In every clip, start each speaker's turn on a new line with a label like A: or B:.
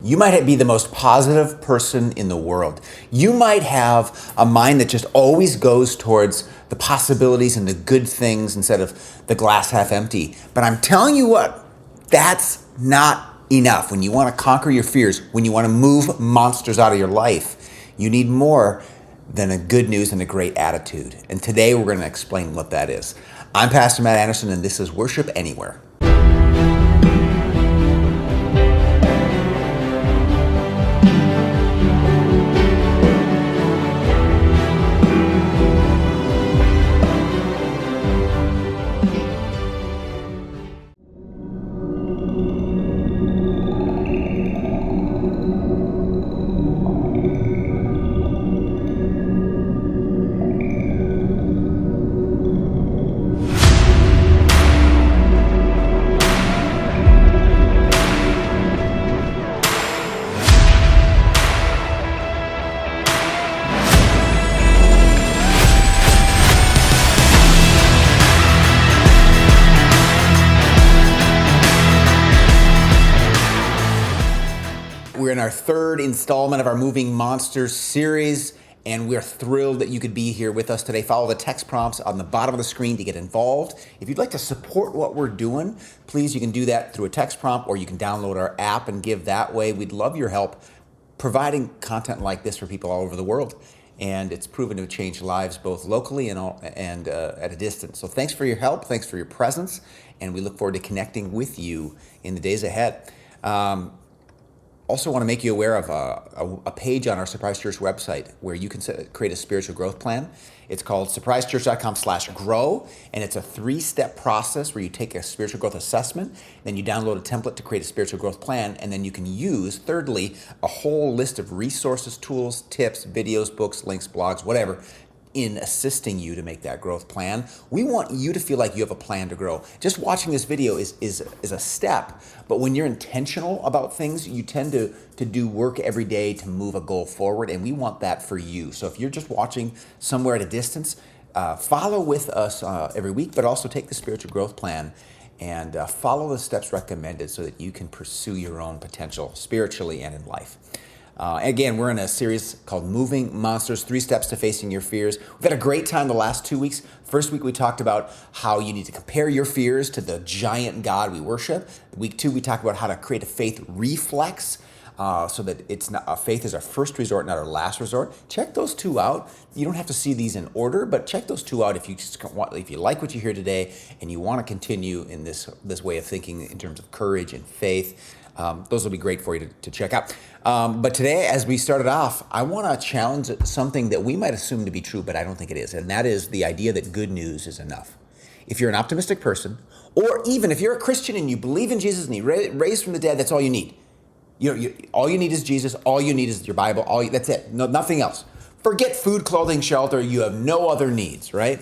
A: You might be the most positive person in the world. You might have a mind that just always goes towards the possibilities and the good things instead of the glass half empty. But I'm telling you what, that's not enough. When you want to conquer your fears, when you want to move monsters out of your life, you need more than a good news and a great attitude. And today we're going to explain what that is. I'm Pastor Matt Anderson, and this is Worship Anywhere. We're in our third installment of our Moving Monsters series, and we're thrilled that you could be here with us today. Follow the text prompts on the bottom of the screen to get involved. If you'd like to support what we're doing, please, you can do that through a text prompt, or you can download our app and give that way. We'd love your help providing content like this for people all over the world. And it's proven to change lives both locally and at a distance. So thanks for your help. Thanks for your presence. And we look forward to connecting with you in the days ahead. Also want to make you aware of a page on our Surprise Church website where you can create a spiritual growth plan. It's called surprisechurch.com/grow, and it's a 3-step process where you take a spiritual growth assessment, then you download a template to create a spiritual growth plan, and then you can use, thirdly, a whole list of resources, tools, tips, videos, books, links, blogs, whatever, in assisting you to make that growth plan. We want you to feel like you have a plan to grow. Just watching this video is a step, but when you're intentional about things, you tend to do work every day to move a goal forward, and we want that for you. So if you're just watching somewhere at a distance, follow with us every week, but also take the spiritual growth plan and follow the steps recommended so that you can pursue your own potential spiritually and in life. Again, we're in a series called Moving Monsters, 3 Steps to Facing Your Fears. We've had a great time the last 2 weeks. First week, we talked about how you need to compare your fears to the giant God we worship. Week 2, we talked about how to create a faith reflex so that it's not, faith is our first resort, not our last resort. Check those 2 out. You don't have to see these in order, but check those 2 out if you like what you hear today and you want to continue in this way of thinking in terms of courage and faith. Those will be great for you to check out. But today, as we started off, I want to challenge something that we might assume to be true, but I don't think it is. And that is the idea that good news is enough. If you're an optimistic person, or even if you're a Christian and you believe in Jesus and He raised from the dead, that's all you need. All you need is Jesus. All you need is your Bible. That's it. No, nothing else. Forget food, clothing, shelter. You have no other needs, right?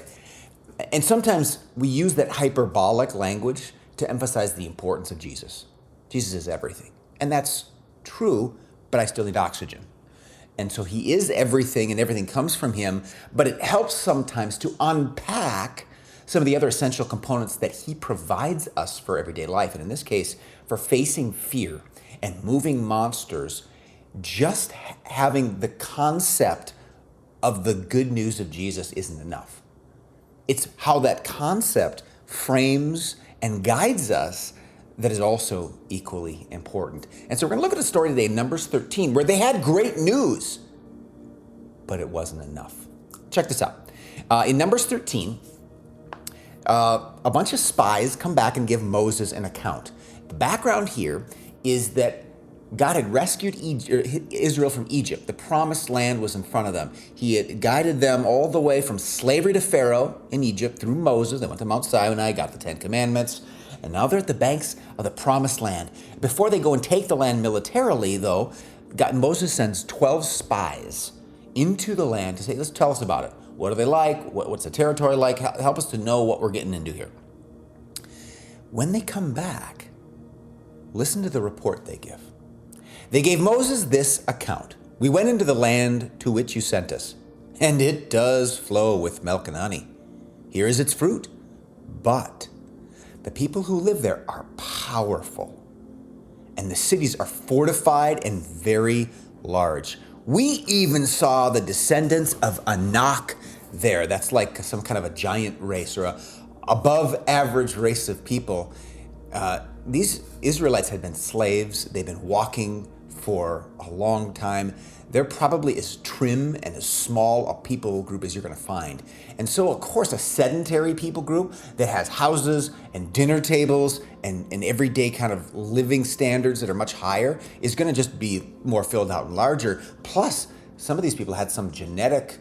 A: And sometimes we use that hyperbolic language to emphasize the importance of Jesus. Jesus is everything. And that's true, but I still need oxygen. And so He is everything and everything comes from Him, but it helps sometimes to unpack some of the other essential components that He provides us for everyday life. And in this case, for facing fear and moving monsters, just having the concept of the good news of Jesus isn't enough. It's how that concept frames and guides us that is also equally important. And so we're going to look at a story today, Numbers 13, where they had great news, but it wasn't enough. Check this out. In Numbers 13, a bunch of spies come back and give Moses an account. The background here is that God had rescued Israel from Egypt. The promised land was in front of them. He had guided them all the way from slavery to Pharaoh in Egypt through Moses. They went to Mount Sinai, got the 10 Commandments, and now they're at the banks of the promised land. Before they go and take the land militarily, though, Moses sends 12 spies into the land to say, let's tell us about it. What are they like? What's the territory like? Help us to know what we're getting into here. When they come back, listen to the report they give. They gave Moses this account. We went into the land to which you sent us, and it does flow with milk and honey. Here is its fruit. But the people who live there are powerful, and the cities are fortified and very large. We even saw the descendants of Anak there. That's like some kind of a giant race or a above average race of people. These Israelites had been slaves. They've been walking for a long time. They're probably as trim and as small a people group as you're going to find. And so, of course, a sedentary people group that has houses and dinner tables and everyday kind of living standards that are much higher is going to just be more filled out and larger. Plus, some of these people had some genetic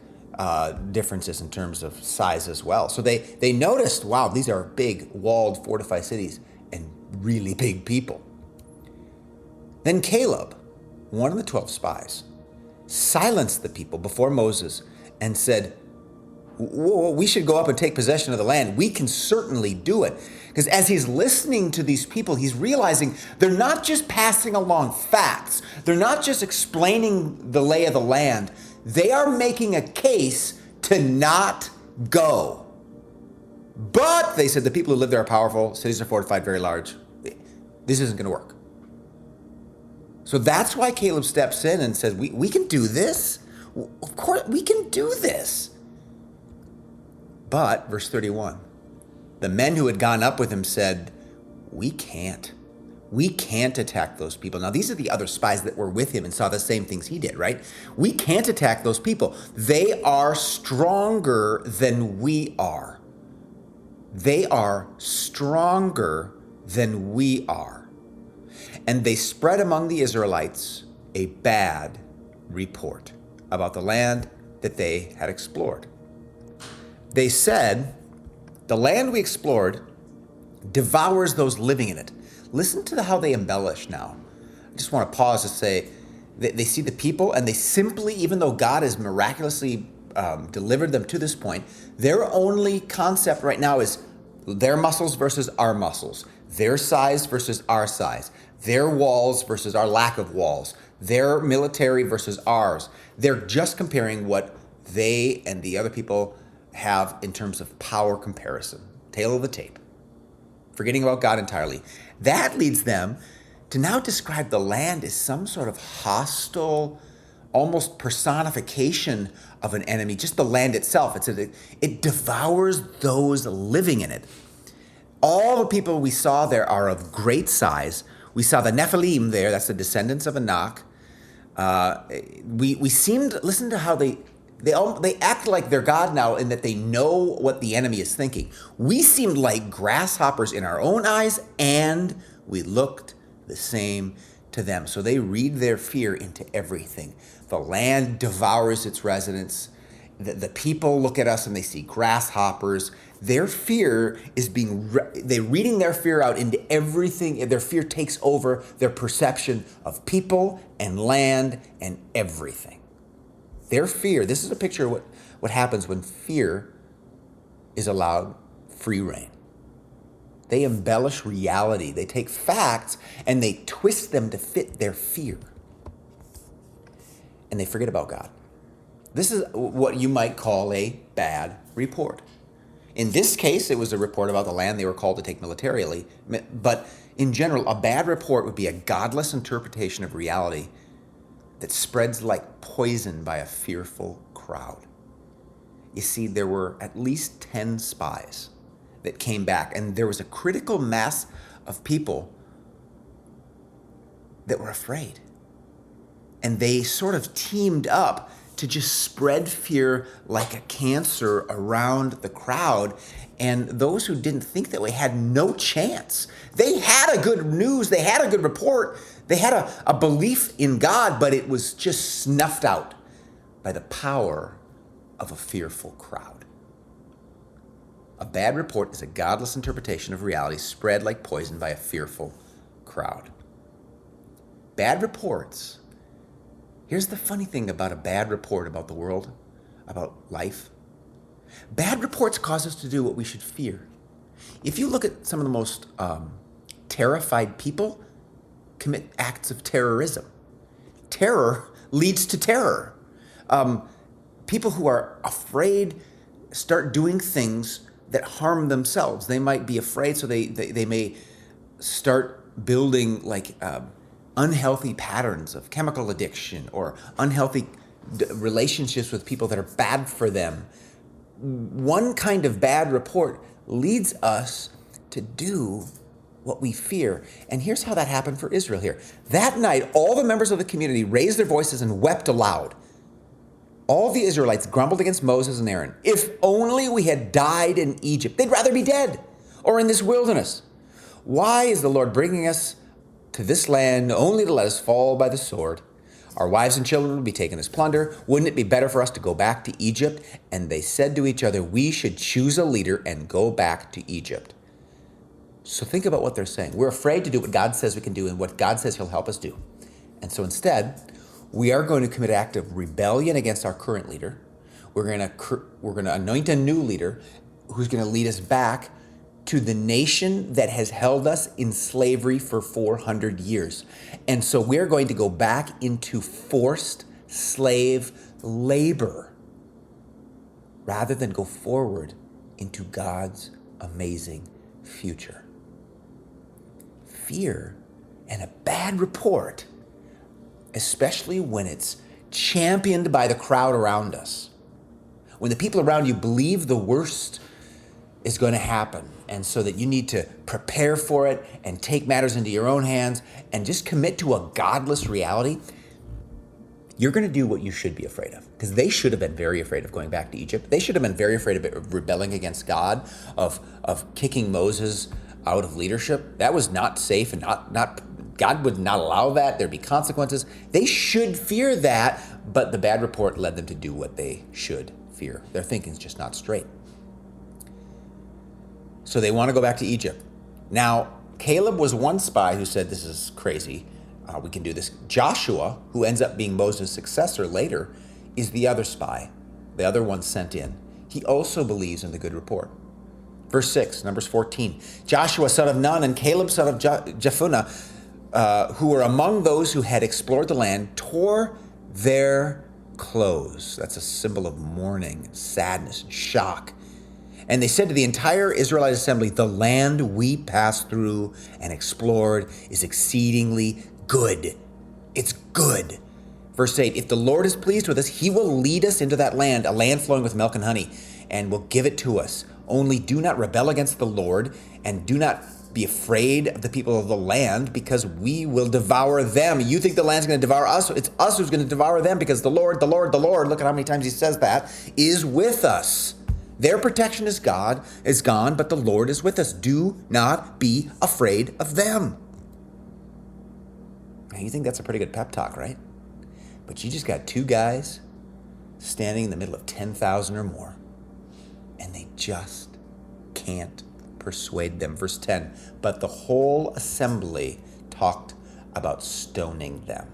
A: differences in terms of size as well. So they noticed, wow, these are big, walled, fortified cities and really big people. Then Caleb, one of the 12 spies, silenced the people before Moses and said, whoa, we should go up and take possession of the land. We can certainly do it. Because as he's listening to these people, he's realizing they're not just passing along facts. They're not just explaining the lay of the land. They are making a case to not go. But, they said, the people who live there are powerful. Cities are fortified, very large. This isn't going to work. So that's why Caleb steps in and says, we can do this. Of course, we can do this. But, verse 31, the men who had gone up with him said, we can't. We can't attack those people. Now, these are the other spies that were with him and saw the same things he did, right? We can't attack those people. They are stronger than we are. They are stronger than we are. And they spread among the Israelites a bad report about the land that they had explored. They said, the land we explored devours those living in it. Listen to how they embellish now. I just want to pause to say that they see the people and they simply, even though God has miraculously delivered them to this point, their only concept right now is their muscles versus our muscles, their size versus our size, their walls versus our lack of walls, their military versus ours. They're just comparing what they and the other people have in terms of power comparison. Tail of the tape. Forgetting about God entirely. That leads them to now describe the land as some sort of hostile, almost personification of an enemy, just the land itself. It devours those living in it. All the people we saw there are of great size. We saw the Nephilim there, that's the descendants of Anak. We seemed, listen to how they act like they're God now in that they know what the enemy is thinking. We seemed like grasshoppers in our own eyes, and we looked the same to them. So they read their fear into everything. The land devours its residents. The people look at us and they see grasshoppers. Their fear is they're reading their fear out into everything. Their fear takes over their perception of people and land and everything. Their fear, this is a picture of what happens when fear is allowed free rein. They embellish reality. They take facts and they twist them to fit their fear. And they forget about God. This is what you might call a bad report. In this case, it was a report about the land they were called to take militarily. But in general, a bad report would be a godless interpretation of reality that spreads like poison by a fearful crowd. You see, there were at least 10 spies that came back, and there was a critical mass of people that were afraid. And they sort of teamed up to just spread fear like a cancer around the crowd. And those who didn't think that way had no chance. They had a good news. They had a good report. They had a belief in God, but it was just snuffed out by the power of a fearful crowd. A bad report is a godless interpretation of reality spread like poison by a fearful crowd. Bad reports. Here's the funny thing about a bad report about the world, about life. Bad reports cause us to do what we should fear. If you look at some of the most terrified people, commit acts of terrorism. Terror leads to terror. People who are afraid start doing things that harm themselves. They might be afraid, so they may start building like unhealthy patterns of chemical addiction or unhealthy relationships with people that are bad for them. One kind of bad report leads us to do what we fear. And here's how that happened for Israel here. That night, all the members of the community raised their voices and wept aloud. All the Israelites grumbled against Moses and Aaron. If only we had died in Egypt. They'd rather be dead or in this wilderness. Why is the Lord bringing us to this land only to let us fall by the sword? Our wives and children would be taken as plunder. Wouldn't it be better for us to go back to Egypt? And they said to each other, we should choose a leader and go back to Egypt. So think about what they're saying. We're afraid to do what God says we can do and what God says he'll help us do. And so instead, we are going to commit an act of rebellion against our current leader. We're going to anoint a new leader who's going to lead us back to the nation that has held us in slavery for 400 years. And so we're going to go back into forced slave labor rather than go forward into God's amazing future. Fear and a bad report, especially when it's championed by the crowd around us, when the people around you believe the worst is going to happen, and so that you need to prepare for it and take matters into your own hands and just commit to a godless reality, you're going to do what you should be afraid of. Because they should have been very afraid of going back to Egypt. They should have been very afraid of rebelling against God, of kicking Moses out of leadership. That was not safe, and not God would not allow that. There'd be consequences. They should fear that, but the bad report led them to do what they should fear. Their thinking's just not straight. So they want to go back to Egypt. Now, Caleb was one spy who said, this is crazy. We can do this. Joshua, who ends up being Moses' successor later, is the other spy, the other one sent in. He also believes in the good report. Verse 6, Numbers 14. Joshua, son of Nun, and Caleb, son of Jephunneh, who were among those who had explored the land, tore their clothes. That's a symbol of mourning, sadness, and shock. And they said to the entire Israelite assembly, the land we passed through and explored is exceedingly good. It's good. Verse 8, if the Lord is pleased with us, he will lead us into that land, a land flowing with milk and honey, and will give it to us. Only do not rebel against the Lord, and do not be afraid of the people of the land, because we will devour them. You think the land's going to devour us? It's us who's going to devour them, because the Lord, look at how many times he says that, is with us. Their protection is gone, but the Lord is with us. Do not be afraid of them. Now, you think that's a pretty good pep talk, right? But you just got two guys standing in the middle of 10,000 or more, and they just can't persuade them. Verse 10, but the whole assembly talked about stoning them.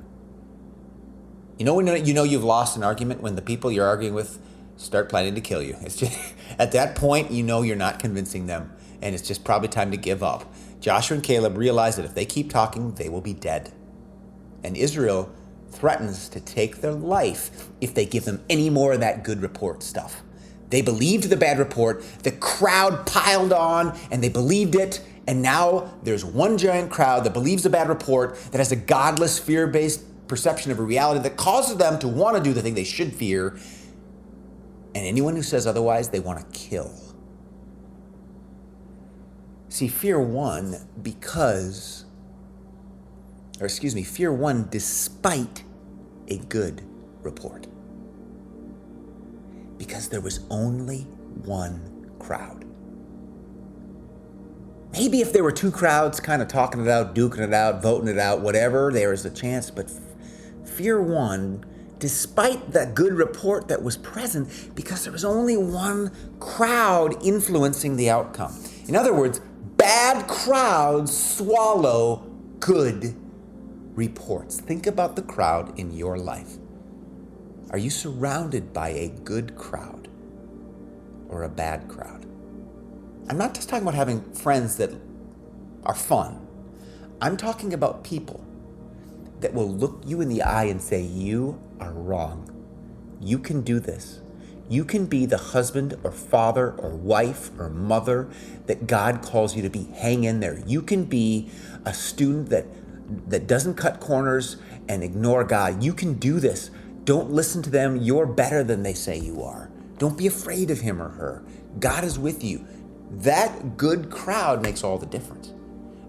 A: You know when you've lost an argument? When the people you're arguing with start planning to kill you. It's just at that point, you're not convincing them, and it's just probably time to give up. Joshua and Caleb realize that if they keep talking, they will be dead. And Israel threatens to take their life if they give them any more of that good report stuff. They believed the bad report, the crowd piled on, and they believed it, and now there's one giant crowd that believes the bad report, that has a godless, fear-based perception of a reality that causes them to want to do the thing they should fear. And anyone who says otherwise, they want to kill. See, fear won despite a good report. Because there was only one crowd. Maybe if there were two crowds kind of talking it out, duking it out, voting it out, whatever, there is a chance, but fear won despite that good report that was present, because there was only one crowd influencing the outcome. In other words, bad crowds swallow good reports. Think about the crowd in your life. Are you surrounded by a good crowd or a bad crowd? I'm not just talking about having friends that are fun. I'm talking about people that will look you in the eye and say, you are wrong. You can do this. You can be the husband or father or wife or mother that God calls you to be. Hang in there. You can be a student that that doesn't cut corners and ignore God. You can do this. Don't listen to them. You're better than they say you are. Don't be afraid of him or her. God is with you. That good crowd makes all the difference.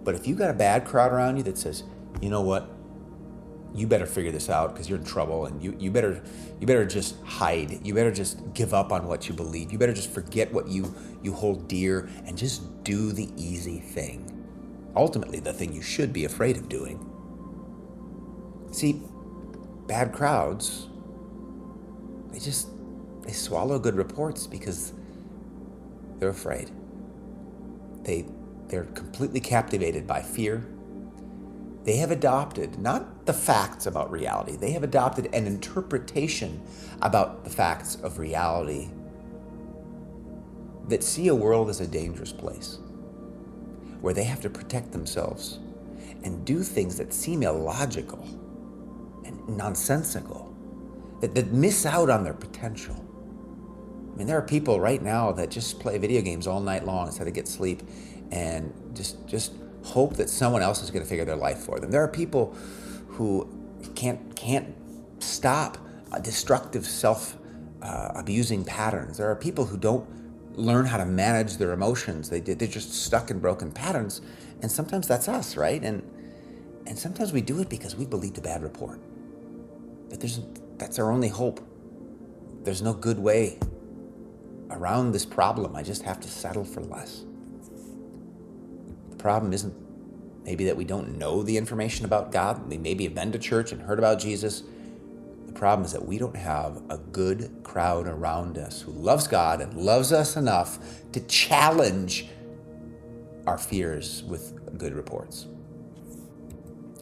A: But if you got a bad crowd around you that says, you know what, you better figure this out because you're in trouble, and you better just hide. You better just give up on what you believe. You better just forget what you hold dear and just do the easy thing. Ultimately, the thing you should be afraid of doing. See, bad crowds, they swallow good reports because they're afraid. They're completely captivated by fear. They have adopted not the facts about reality. They have adopted an interpretation about the facts of reality that see a world as a dangerous place, where they have to protect themselves and do things that seem illogical and nonsensical, that miss out on their potential. I mean, there are people right now that just play video games all night long instead of get sleep and just hope that someone else is going to figure their life for them. There are people who can't stop destructive self-abusing patterns. There are people who don't learn how to manage their emotions. They're just stuck in broken patterns. And sometimes that's us, right? And sometimes we do it because we believed a bad report. But that's our only hope. There's no good way around this problem. I just have to settle for less. The problem isn't maybe that we don't know the information about God. We maybe have been to church and heard about Jesus. The problem is that we don't have a good crowd around us who loves God and loves us enough to challenge our fears with good reports.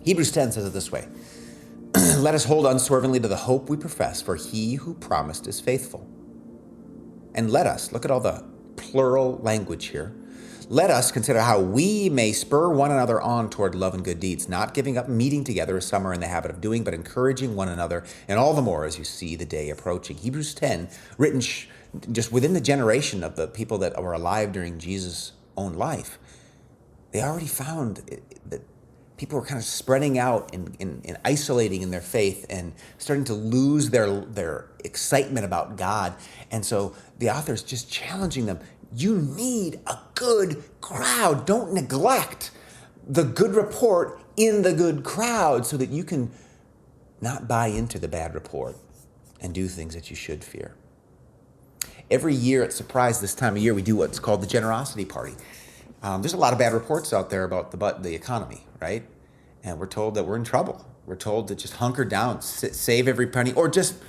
A: Hebrews 10 says it this way: let us hold unswervingly to the hope we profess, for he who promised is faithful. And let us, look at all the plural language here, let us consider how we may spur one another on toward love and good deeds, not giving up meeting together as some are in the habit of doing, but encouraging one another, and all the more as you see the day approaching. Hebrews 10, written just within the generation of the people that were alive during Jesus' own life, they already found that people were kind of spreading out and isolating in their faith and starting to lose their excitement about God. And so the author's just challenging them. You need a good crowd. Don't neglect the good report in the good crowd so that you can not buy into the bad report and do things that you should fear. Every year at Surprise this time of year, we do what's called the generosity party. There's a lot of bad reports out there about the economy, right? And we're told that we're in trouble. We're told to just hunker down, save every penny, or just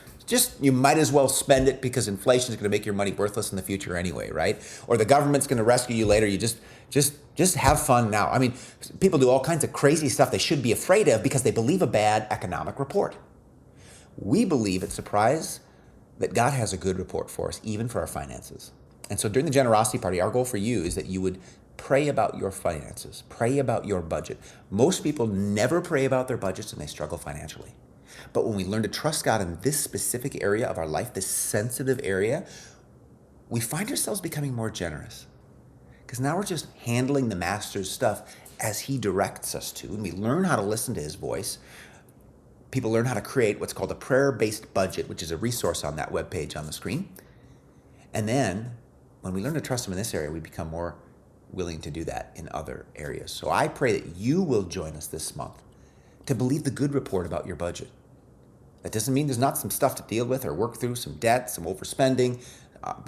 A: you might as well spend it because inflation is going to make your money worthless in the future anyway, right? Or the government's going to rescue you later. You just have fun now. I mean, people do all kinds of crazy stuff they should be afraid of because they believe a bad economic report. We believe at Surprise that God has a good report for us, even for our finances. And so during the generosity party, our goal for you is that you would pray about your finances, pray about your budget. Most people never pray about their budgets and they struggle financially. But when we learn to trust God in this specific area of our life, this sensitive area, we find ourselves becoming more generous. Because now we're just handling the master's stuff as he directs us to, and we learn how to listen to his voice. People learn how to create what's called a prayer-based budget, which is a resource on that webpage on the screen. And then when we learn to trust him in this area, we become more willing to do that in other areas. So I pray that you will join us this month to believe the good report about your budget. That doesn't mean there's not some stuff to deal with or work through, some debt, some overspending,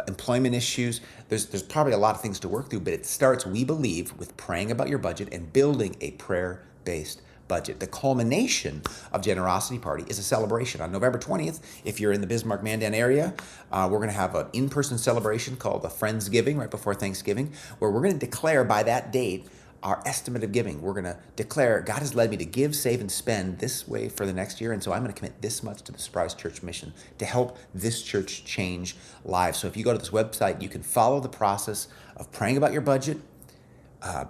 A: employment issues. There's probably a lot of things to work through, but it starts, we believe, with praying about your budget and building a prayer-based budget. The culmination of Generosity Party is a celebration. On November 20th, if you're in the Bismarck-Mandan area, we're going to have an in-person celebration called the Friendsgiving right before Thanksgiving, where we're going to declare by that date our estimate of giving. We're going to declare, God has led me to give, save, and spend this way for the next year, and so I'm going to commit this much to the Surprise Church mission to help this church change lives. So if you go to this website, you can follow the process of praying about your budget,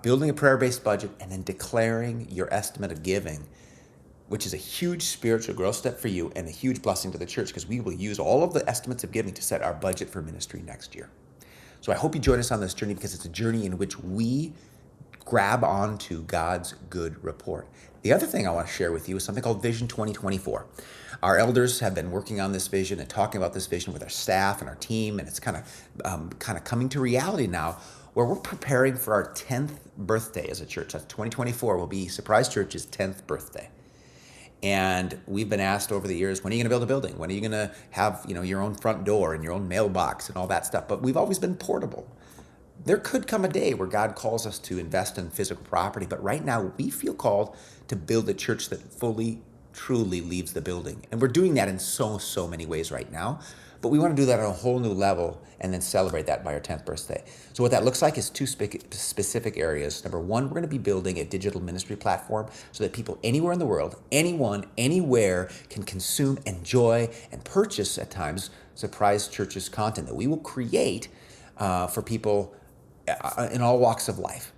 A: building a prayer-based budget, and then declaring your estimate of giving, which is a huge spiritual growth step for you and a huge blessing to the church, because we will use all of the estimates of giving to set our budget for ministry next year. So I hope you join us on this journey, because it's a journey in which we grab onto God's good report. The other thing I want to share with you is something called Vision 2024. Our elders have been working on this vision and talking about this vision with our staff and our team, and it's kind of coming to reality now, where we're preparing for our 10th birthday as a church. That's 2024 will be Surprise Church's 10th birthday. And we've been asked over the years, when are you going to build a building? When are you going to have, your own front door and your own mailbox and all that stuff? But we've always been portable. There could come a day where God calls us to invest in physical property, but right now we feel called to build a church that fully, truly leaves the building. And we're doing that in so many ways right now, but we want to do that on a whole new level and then celebrate that by our 10th birthday. So what that looks like is two specific areas. Number one, we're going to be building a digital ministry platform so that people anywhere in the world, anyone, anywhere, can consume, enjoy, and purchase at times Surprise Church's content that we will create for people in all walks of life.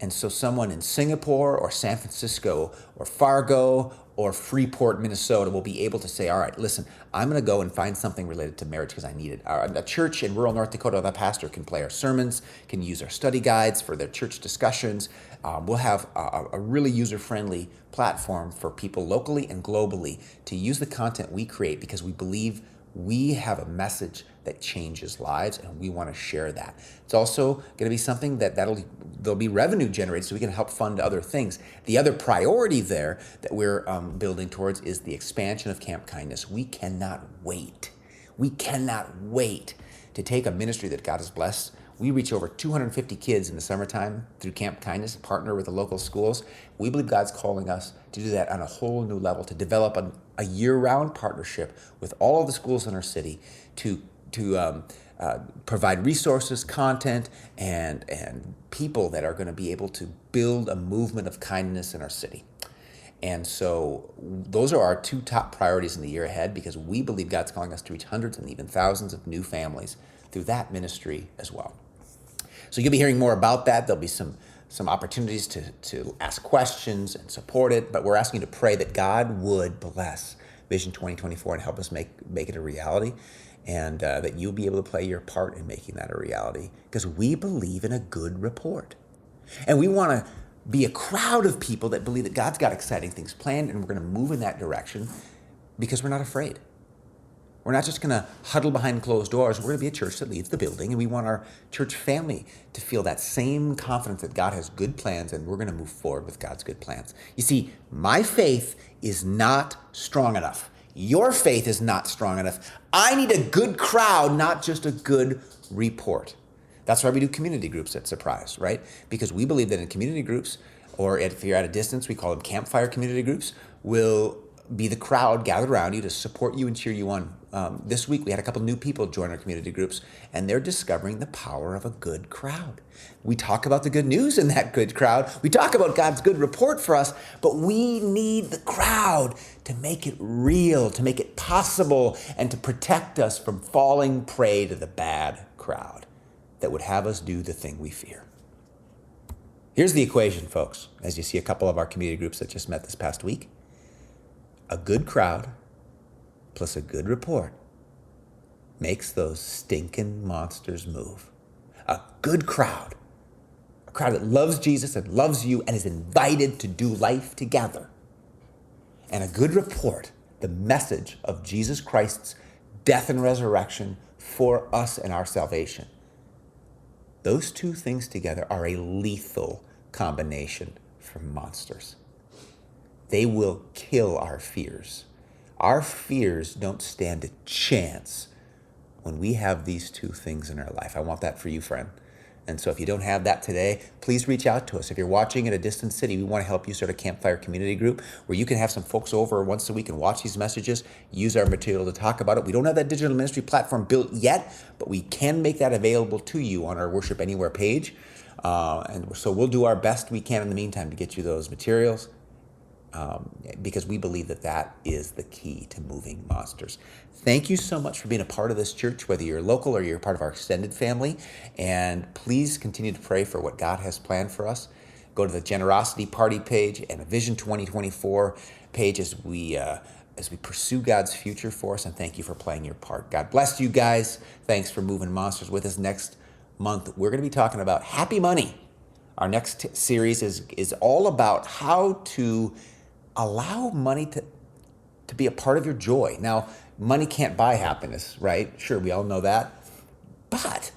A: And so someone in Singapore or San Francisco or Fargo or Freeport, Minnesota will be able to say, all right, listen, I'm going to go and find something related to marriage because I need it. A church in rural North Dakota, the pastor can play our sermons, can use our study guides for their church discussions. We'll have a really user-friendly platform for people locally and globally to use the content we create because we believe we have a message that changes lives, and we want to share that. It's also going to be something there'll be revenue generated so we can help fund other things. The other priority there that we're building towards is the expansion of Camp Kindness. We cannot wait. We cannot wait to take a ministry that God has blessed. We reach over 250 kids in the summertime through Camp Kindness, partner with the local schools. We believe God's calling us to do that on a whole new level, to develop a year-round partnership with all of the schools in our city to provide resources, content, and people that are going to be able to build a movement of kindness in our city. And so those are our two top priorities in the year ahead because we believe God's calling us to reach hundreds and even thousands of new families through that ministry as well. So you'll be hearing more about that. There'll be some opportunities to ask questions and support it, but we're asking you to pray that God would bless Vision 2024 and help us make it a reality, and that you'll be able to play your part in making that a reality because we believe in a good report. And we want to be a crowd of people that believe that God's got exciting things planned, and we're going to move in that direction because we're not afraid. We're not just going to huddle behind closed doors. We're going to be a church that leads the building, and we want our church family to feel that same confidence that God has good plans, and we're going to move forward with God's good plans. You see, my faith is not strong enough. Your faith is not strong enough. I need a good crowd, not just a good report. That's why we do community groups at Surprise, right? Because we believe that in community groups, or if you're at a distance, we call them campfire community groups, will be the crowd gathered around you to support you and cheer you on. This week, we had a couple new people join our community groups, and they're discovering the power of a good crowd. We talk about the good news in that good crowd. We talk about God's good report for us, but we need the crowd to make it real, to make it possible, and to protect us from falling prey to the bad crowd that would have us do the thing we fear. Here's the equation, folks, as you see a couple of our community groups that just met this past week. A good crowd plus a good report makes those stinking monsters move. A good crowd, a crowd that loves Jesus and loves you and is invited to do life together. And a good report, the message of Jesus Christ's death and resurrection for us and our salvation. Those two things together are a lethal combination for monsters. They will kill our fears. Our fears don't stand a chance when we have these two things in our life. I want that for you, friend. And so if you don't have that today, please reach out to us. If you're watching in a distant city, we want to help you start a campfire community group where you can have some folks over once a week and watch these messages, use our material to talk about it. We don't have that digital ministry platform built yet, but we can make that available to you on our Worship Anywhere page. And so we'll do our best we can in the meantime to get you those materials. Because we believe that that is the key to moving monsters. Thank you so much for being a part of this church, whether you're local or you're part of our extended family. And please continue to pray for what God has planned for us. Go to the Generosity Party page and a Vision 2024 page as we pursue God's future for us. And thank you for playing your part. God bless you guys. Thanks for moving monsters with us. Next month, we're going to be talking about happy money. Our next series is all about how to allow money to be a part of your joy. Now, money can't buy happiness, right? Sure, we all know that. But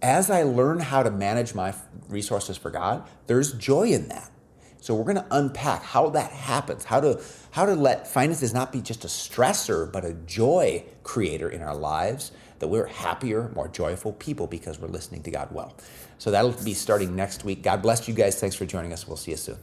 A: as I learn how to manage my resources for God, there's joy in that. So we're going to unpack how that happens, how to let finances not be just a stressor, but a joy creator in our lives, that we're happier, more joyful people because we're listening to God well. So that'll be starting next week. God bless you guys. Thanks for joining us. We'll see you soon.